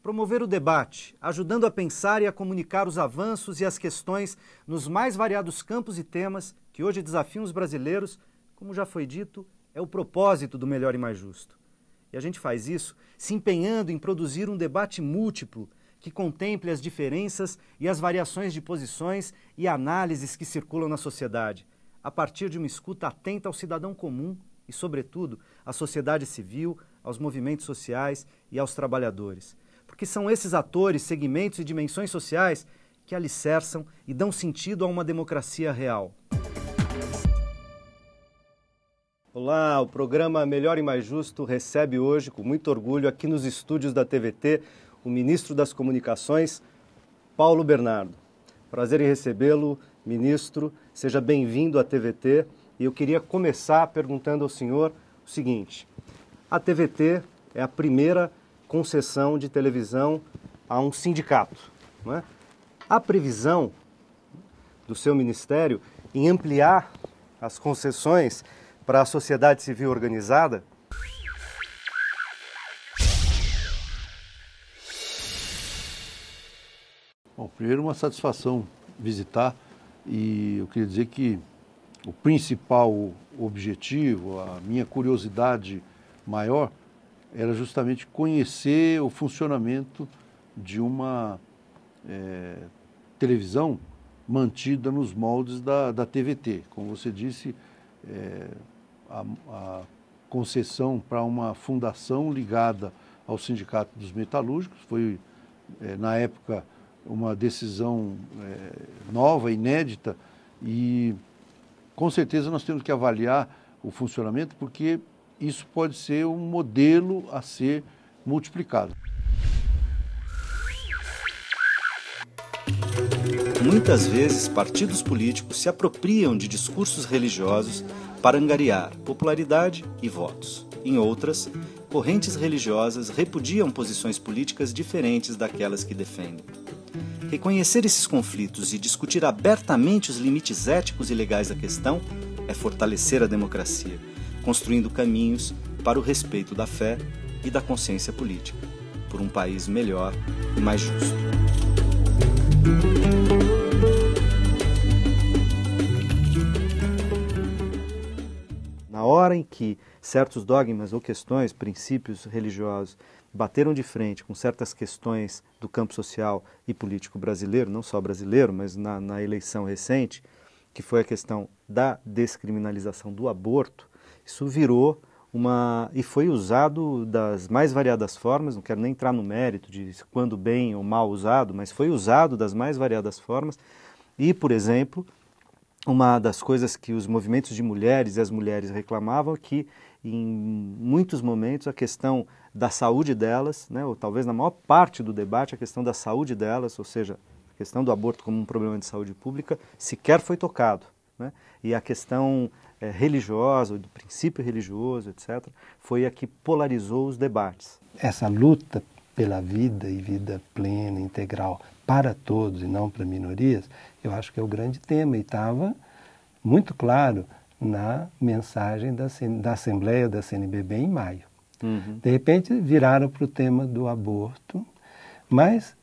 Promover o debate, ajudando a pensar e a comunicar os avanços e as questões nos mais variados campos e temas que hoje desafiam os brasileiros, como já foi dito, é o propósito do Melhor e Mais Justo. E a gente faz isso se empenhando em produzir um debate múltiplo que contemple as diferenças e as variações de posições e análises que circulam na sociedade, a partir de uma escuta atenta ao cidadão comum e, sobretudo, à sociedade civil, aos movimentos sociais e aos trabalhadores. Porque são esses atores, segmentos e dimensões sociais que alicerçam e dão sentido a uma democracia real. Olá, o programa Melhor e Mais Justo recebe hoje, com muito orgulho, aqui nos estúdios da TVT, o ministro das Comunicações, Paulo Bernardo. Prazer em recebê-lo, ministro. Seja bem-vindo à TVT. E eu queria começar perguntando ao senhor o seguinte: a TVT é a primeira concessão de televisão a um sindicato, não é? Há previsão do seu ministério em ampliar as concessões para a sociedade civil organizada? Bom, primeiro, uma satisfação visitar, e eu queria dizer que o principal objetivo, a minha curiosidade maior, era justamente conhecer o funcionamento de uma televisão mantida nos moldes da TVT. Como você disse, a concessão para uma fundação ligada ao Sindicato dos Metalúrgicos foi, na época, uma decisão nova, inédita, e com certeza nós temos que avaliar o funcionamento, porque isso pode ser um modelo a ser multiplicado. Muitas vezes, partidos políticos se apropriam de discursos religiosos para angariar popularidade e votos. Em outras, correntes religiosas repudiam posições políticas diferentes daquelas que defendem. Reconhecer esses conflitos e discutir abertamente os limites éticos e legais da questão é fortalecer a democracia, construindo caminhos para o respeito da fé e da consciência política, por um país melhor e mais justo. Na hora em que certos dogmas ou questões, princípios religiosos, bateram de frente com certas questões do campo social e político brasileiro, não só brasileiro, mas na eleição recente, que foi a questão da descriminalização do aborto, isso virou e foi usado das mais variadas formas, não quero nem entrar no mérito de quando bem ou mal usado, mas foi usado das mais variadas formas. E, por exemplo, uma das coisas que os movimentos de mulheres e as mulheres reclamavam é que, em muitos momentos, a questão da saúde delas, né, ou talvez na maior parte do debate, a questão da saúde delas, ou seja, a questão do aborto como um problema de saúde pública, sequer foi tocado, né? E a questão religiosa, do princípio religioso, etc., foi a que polarizou os debates. Essa luta pela vida e vida plena, integral, para todos e não para minorias, eu acho que é o grande tema, e estava muito claro na mensagem da Assembleia da CNBB em maio. De repente viraram para o tema do aborto, mas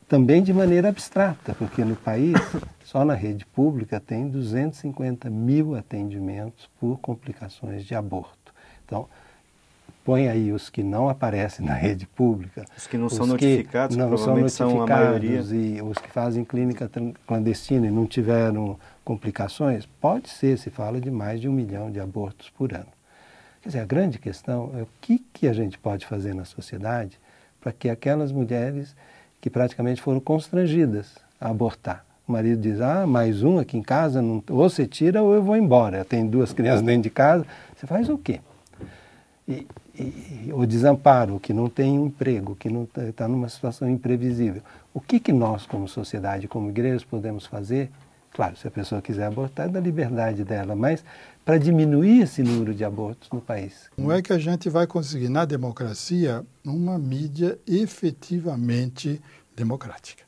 também de maneira abstrata, porque no país, só na rede pública, tem 250 mil atendimentos por complicações de aborto. Então, põe aí os que não aparecem na rede pública. Os que não são notificados, não provavelmente são a maioria. E os que fazem clínica clandestina e não tiveram complicações, pode ser, se fala de mais de 1 milhão de abortos por ano. Quer dizer, a grande questão é o que a gente pode fazer na sociedade para que aquelas mulheres que praticamente foram constrangidas a abortar. O marido diz, mais um aqui em casa, ou você tira ou eu vou embora. Tem 2 crianças dentro de casa, você faz o quê? O desamparo, que não tem um emprego, que não está numa situação imprevisível. O que nós, como sociedade, como igrejas, podemos fazer? Claro, se a pessoa quiser abortar, é da liberdade dela, mas para diminuir esse número de abortos no país. Como é que a gente vai conseguir, na democracia, uma mídia efetivamente democrática?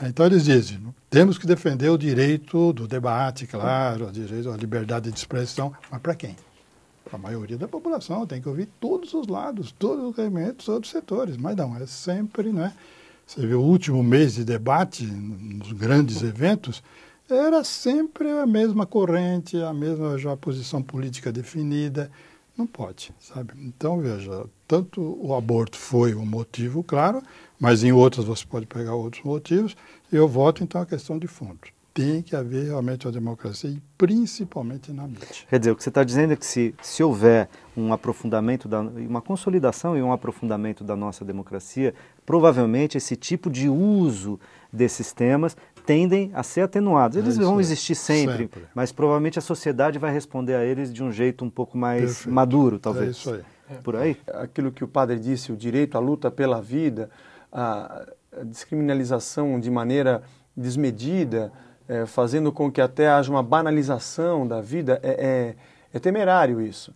Então eles dizem, temos que defender o direito do debate, claro, o direito à liberdade de expressão, mas para quem? com a maioria da população, tem que ouvir todos os lados, todos os regimentos, todos os setores, mas não, é sempre, né? Você vê o último mês de debate, nos grandes eventos, era sempre a mesma corrente, a mesma já posição política definida. Não pode, sabe? Então, veja, tanto o aborto foi um motivo, claro, mas em outras você pode pegar outros motivos. Eu voto, então, a questão de fundo. Tem que haver realmente a democracia, e principalmente na mídia. Quer dizer, o que você está dizendo é que se houver um aprofundamento, uma consolidação e um aprofundamento da nossa democracia, provavelmente esse tipo de uso desses temas tendem a ser atenuados. Eles vão existir sempre, mas provavelmente a sociedade vai responder a eles de um jeito um pouco mais maduro, talvez. É isso aí. Por aí? Aquilo que o padre disse, o direito à luta pela vida, a descriminalização de maneira desmedida, fazendo com que até haja uma banalização da vida, é temerário isso.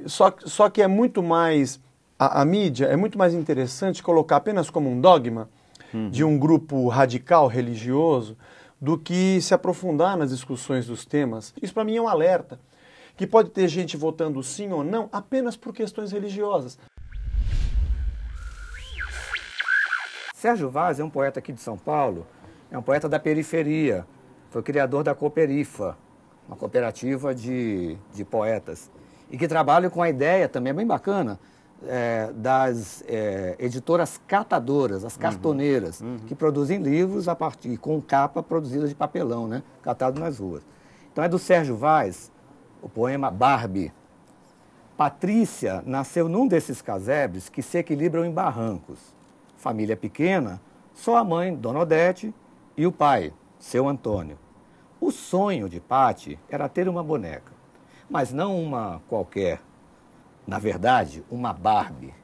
Só que é muito mais, a mídia é muito mais interessante colocar apenas como um dogma de um grupo radical religioso do que se aprofundar nas discussões dos temas. Isso para mim é um alerta, que pode ter gente votando sim ou não apenas por questões religiosas. Sérgio Vaz é um poeta aqui de São Paulo, é um poeta da periferia, foi criador da Cooperifa, uma cooperativa de poetas, e que trabalha com a ideia, também é bem bacana, das editoras catadoras, as cartoneiras, que produzem livros a partir com capa produzida de papelão, né, catado nas ruas. Então é do Sérgio Vaz o poema Barbie. Patrícia nasceu num desses casebres que se equilibram em barrancos. Família pequena, só a mãe, Dona Odete, e o pai, seu Antônio. O sonho de Pati era ter uma boneca, mas não uma qualquer. Na verdade, uma Barbie.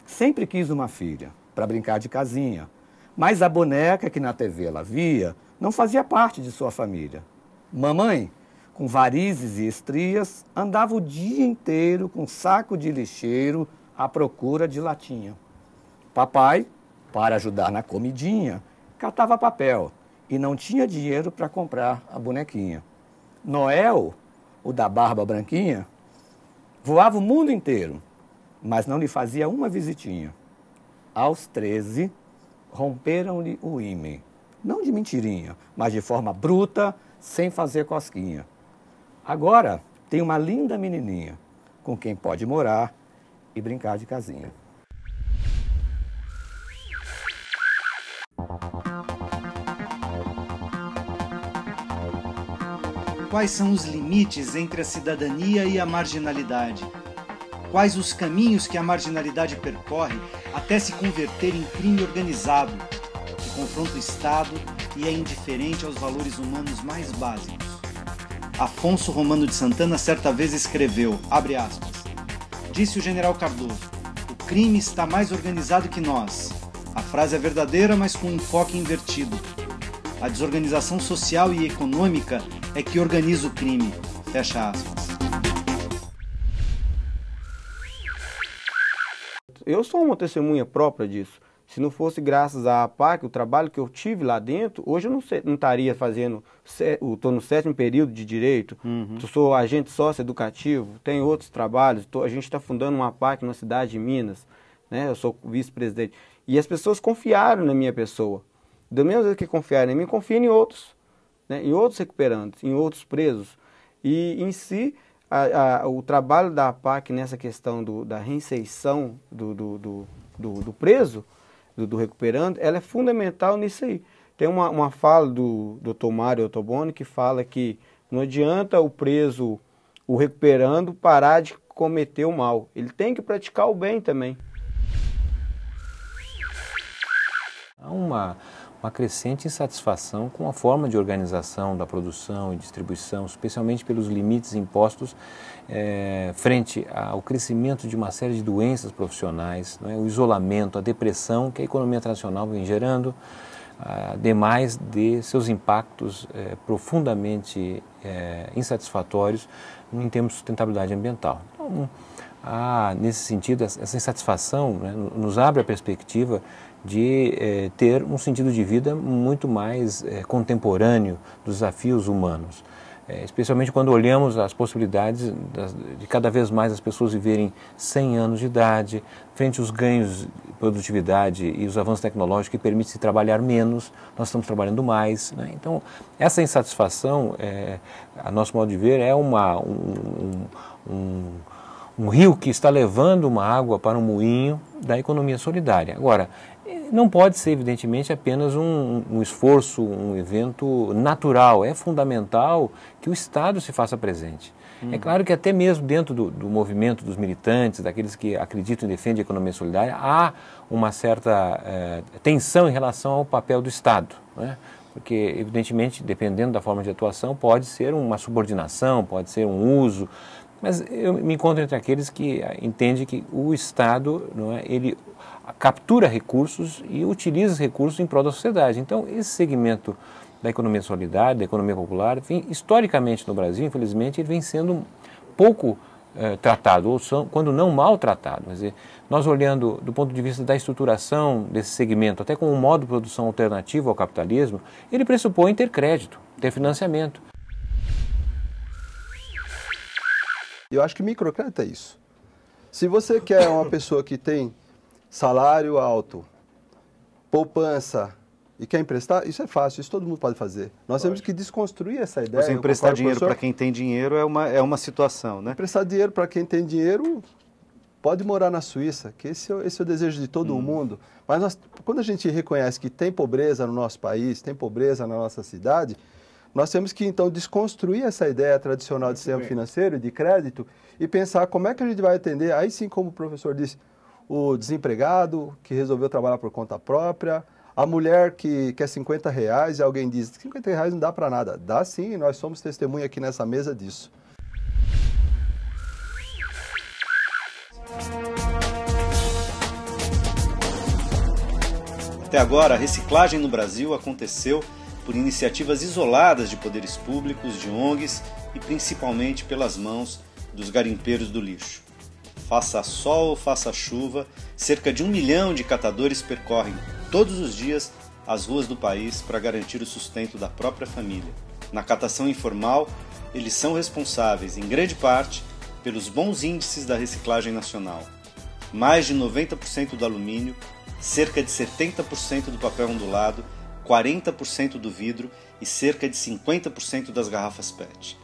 Sempre quis uma filha, para brincar de casinha, mas a boneca que na TV ela via não fazia parte de sua família. Mamãe, com varizes e estrias, andava o dia inteiro com saco de lixeiro à procura de latinha. Papai, para ajudar na comidinha, catava papel e não tinha dinheiro para comprar a bonequinha. Noel, o da barba branquinha, voava o mundo inteiro, mas não lhe fazia uma visitinha. Aos 13, romperam-lhe o ímen. Não de mentirinha, mas de forma bruta, sem fazer cosquinha. Agora tem uma linda menininha, com quem pode morar e brincar de casinha. Quais são os limites entre a cidadania e a marginalidade? Quais os caminhos que a marginalidade percorre até se converter em crime organizado, que confronta o Estado e é indiferente aos valores humanos mais básicos? Afonso Romano de Santana certa vez escreveu, abre aspas, disse o general Cardoso, o crime está mais organizado que nós. A frase é verdadeira, mas com um enfoque invertido. A desorganização social e econômica é que organiza o crime. Fecha aspas. Eu sou uma testemunha própria disso. Se não fosse graças à APAC, o trabalho que eu tive lá dentro, hoje eu não estaria fazendo, estou no 7º período de Direito, eu sou agente sócio-educativo, tenho outros trabalhos, a gente está fundando uma APAC na cidade de Minas, né? Eu sou vice-presidente. E as pessoas confiaram na minha pessoa. Da mesma vez que confiaram em mim, confiam em outros, né? Em outros recuperantes, em outros presos. E em si, o trabalho da APAC nessa questão da reinserção do preso, do recuperando, ela é fundamental nisso aí. Tem uma fala do Dr. Mário Ottoboni que fala que não adianta o preso, o recuperando, parar de cometer o mal. Ele tem que praticar o bem também. Há uma crescente insatisfação com a forma de organização da produção e distribuição, especialmente pelos limites impostos frente ao crescimento de uma série de doenças profissionais, não é? O isolamento, a depressão que a economia internacional vem gerando, ademais de seus impactos profundamente insatisfatórios em termos de sustentabilidade ambiental. Então, nesse sentido, essa insatisfação, né, nos abre a perspectiva de ter um sentido de vida muito mais contemporâneo dos desafios humanos. especialmente quando olhamos as possibilidades de cada vez mais as pessoas viverem 100 anos de idade, frente aos ganhos de produtividade e os avanços tecnológicos que permitem se trabalhar menos, nós estamos trabalhando mais, né? Então, essa insatisfação, a nosso modo de ver, é um rio que está levando uma água para um moinho da economia solidária. Agora, não pode ser, evidentemente, apenas um esforço, um evento natural. É fundamental que o Estado se faça presente. É claro que até mesmo dentro do movimento dos militantes, daqueles que acreditam e defendem a economia solidária, há uma certa tensão em relação ao papel do Estado, né? Porque, evidentemente, dependendo da forma de atuação, pode ser uma subordinação, pode ser um uso, mas eu me encontro entre aqueles que entendem que o Estado, não é, ele captura recursos e utiliza os recursos em prol da sociedade. Então, esse segmento da economia solidária, da economia popular, historicamente no Brasil, infelizmente, ele vem sendo pouco tratado, ou quando não mal tratado. Quer dizer, nós olhando do ponto de vista da estruturação desse segmento, até como um modo de produção alternativo ao capitalismo, ele pressupõe ter crédito, ter financiamento. Eu acho que microcrédito é isso. Se você quer uma pessoa que tem salário alto, poupança e quer emprestar, isso é fácil, isso todo mundo pode fazer. Nós temos que desconstruir essa ideia. Você emprestar dinheiro para quem tem dinheiro é uma situação, né? Emprestar dinheiro para quem tem dinheiro pode morar na Suíça, que esse é o desejo de todo mundo. Mas quando a gente reconhece que tem pobreza no nosso país, tem pobreza na nossa cidade, nós temos que, então, desconstruir essa ideia tradicional de sistema financeiro, de crédito, e pensar como é que a gente vai atender, aí sim, como o professor disse, o desempregado que resolveu trabalhar por conta própria, a mulher que quer R$50 e alguém diz, R$50 não dá para nada. Dá sim, nós somos testemunha aqui nessa mesa disso. Até agora, a reciclagem no Brasil aconteceu por iniciativas isoladas de poderes públicos, de ONGs e principalmente pelas mãos dos garimpeiros do lixo. Faça sol ou faça chuva, cerca de 1 milhão de catadores percorrem todos os dias as ruas do país para garantir o sustento da própria família. Na catação informal, eles são responsáveis, em grande parte, pelos bons índices da reciclagem nacional. Mais de 90% do alumínio, cerca de 70% do papel ondulado, 40% do vidro e cerca de 50% das garrafas PET.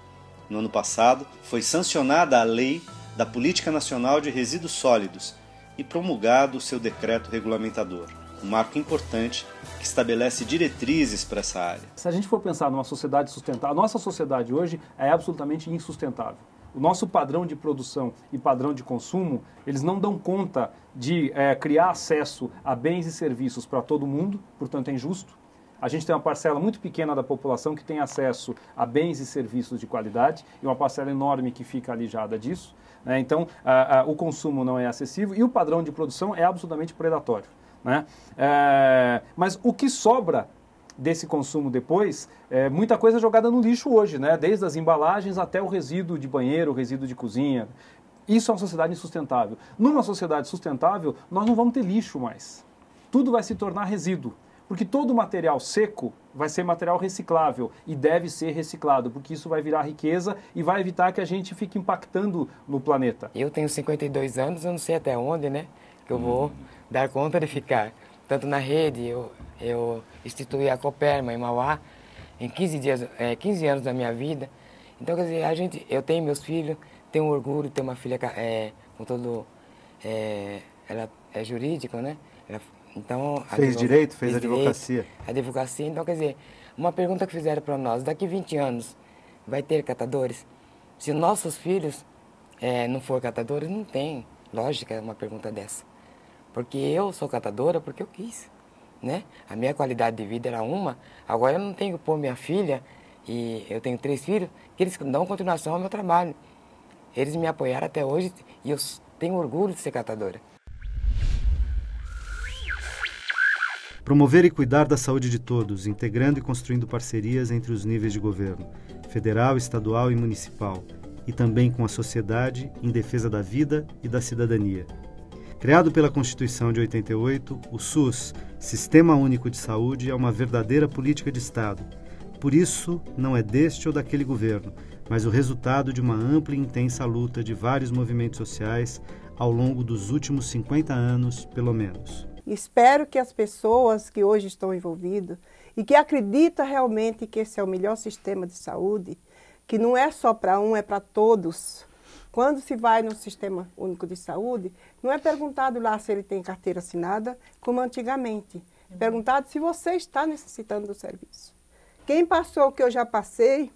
No ano passado, foi sancionada a Lei da Política Nacional de Resíduos Sólidos e promulgado o seu decreto regulamentador, um marco importante que estabelece diretrizes para essa área. Se a gente for pensar numa sociedade sustentável, a nossa sociedade hoje é absolutamente insustentável. O nosso padrão de produção e padrão de consumo, eles não dão conta de criar acesso a bens e serviços para todo mundo, portanto é injusto. A gente tem uma parcela muito pequena da população que tem acesso a bens e serviços de qualidade e uma parcela enorme que fica alijada disso, né? Então, o consumo não é acessível e o padrão de produção é absolutamente predatório, né? Mas o que sobra desse consumo depois, muita coisa jogada no lixo hoje, né? Desde as embalagens até o resíduo de banheiro, o resíduo de cozinha. Isso é uma sociedade insustentável. Numa sociedade sustentável, nós não vamos ter lixo mais. Tudo vai se tornar resíduo. Porque todo material seco vai ser material reciclável e deve ser reciclado, porque isso vai virar riqueza e vai evitar que a gente fique impactando no planeta. Eu tenho 52 anos, eu não sei até onde, né, que eu vou dar conta de ficar. Tanto na rede, eu instituí a Coperma em Mauá em 15 anos da minha vida. Então, quer dizer, eu tenho meus filhos, tenho orgulho de ter uma filha com todo... ela é jurídica, né? Então, fez direito, fez advocacia. Advocacia, então, quer dizer, uma pergunta que fizeram para nós, daqui 20 anos vai ter catadores? Se nossos filhos não for catadores, não tem lógica uma pergunta dessa. Porque eu sou catadora porque eu quis, né? A minha qualidade de vida era uma, agora eu não tenho que pôr minha filha, e eu tenho 3 filhos, que eles dão continuação ao meu trabalho. Eles me apoiaram até hoje e eu tenho orgulho de ser catadora. Promover e cuidar da saúde de todos, integrando e construindo parcerias entre os níveis de governo, federal, estadual e municipal, e também com a sociedade em defesa da vida e da cidadania. Criado pela Constituição de 88, o SUS, Sistema Único de Saúde, é uma verdadeira política de Estado, por isso não é deste ou daquele governo, mas o resultado de uma ampla e intensa luta de vários movimentos sociais ao longo dos últimos 50 anos, pelo menos. Espero que as pessoas que hoje estão envolvidas e que acreditam realmente que esse é o melhor sistema de saúde, que não é só para um, é para todos. Quando se vai no Sistema Único de Saúde, não é perguntado lá se ele tem carteira assinada, como antigamente. É perguntado se você está necessitando do serviço. Quem passou o que eu já passei,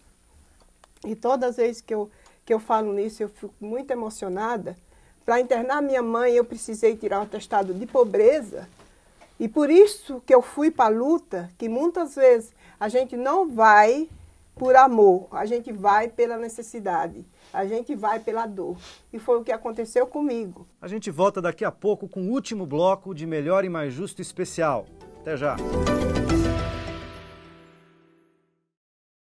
e todas as vezes que eu falo nisso, eu fico muito emocionada. Para internar minha mãe, eu precisei tirar um atestado de pobreza. E por isso que eu fui para a luta, que muitas vezes a gente não vai por amor, a gente vai pela necessidade, a gente vai pela dor. E foi o que aconteceu comigo. A gente volta daqui a pouco com o último bloco de Melhor e Mais Justo Especial. Até já!